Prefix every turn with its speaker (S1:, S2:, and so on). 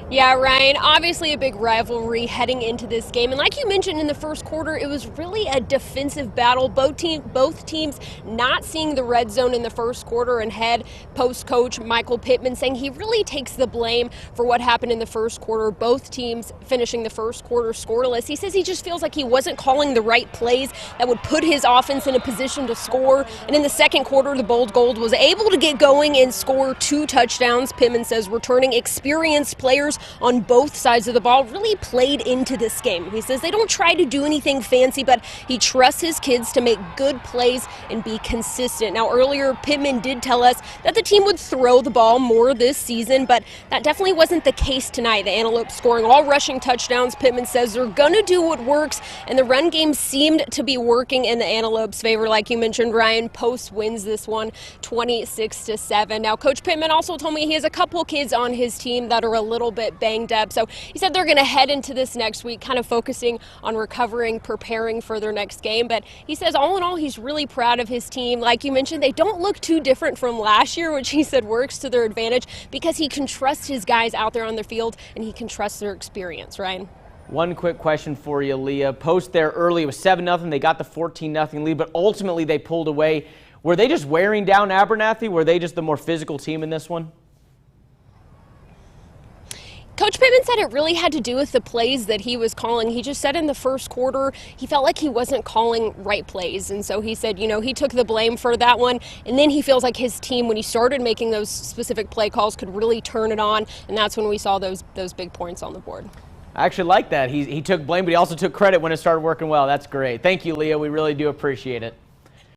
S1: Yeah, Ryan, obviously a big rivalry heading into this game. And like you mentioned in the first quarter, it was really a defensive battle. Both teams not seeing the red zone in the first quarter, and head post coach Michael Pittman saying he really takes the blame for what happened in the first quarter. Both teams finishing the first quarter scoreless. He says he just feels like he wasn't calling the right plays that would put his offense in a position to score. And in the second quarter, the Bold Gold was able to get going and score 2 touchdowns. Pittman says returning experienced players on both sides of the ball really played into this game. He says they don't try to do anything fancy, but he trusts his kids to make good plays and be consistent. Now, earlier, Pittman did tell us that the team would throw the ball more this season, but that definitely wasn't the case tonight. The Antelopes scoring all rushing touchdowns. Pittman says they're going to do what works, and the run game seemed to be working in the Antelopes' favor. Like you mentioned, Ryan, Post wins this one 26-7. Now, Coach Pittman also told me he has a couple kids on his team that are a little bit banged up. So he said they're going to head into this next week kind of focusing on recovering, preparing for their next game. But he says all in all, he's really proud of his team. Like you mentioned, they don't look too different from last year, which he said works to their advantage because he can trust his guys out there on the field and he can trust their experience. Ryan?
S2: One quick question for you, Leah. Post there early, it was 7-0. They got the 14-0 lead, but ultimately they pulled away. Were they just wearing down Abernathy? Were they just the more physical team in this one?
S1: Coach Pittman said it really had to do with the plays that he was calling. He just said in the first quarter he felt like he wasn't calling right plays. And so he said, you know, he took the blame for that one. And then he feels like his team, when he started making those specific play calls, could really turn it on. And that's when we saw those big points on the board.
S2: I actually like that. He took blame, but he also took credit when it started working well. That's great. Thank you, Leah. We really do appreciate it.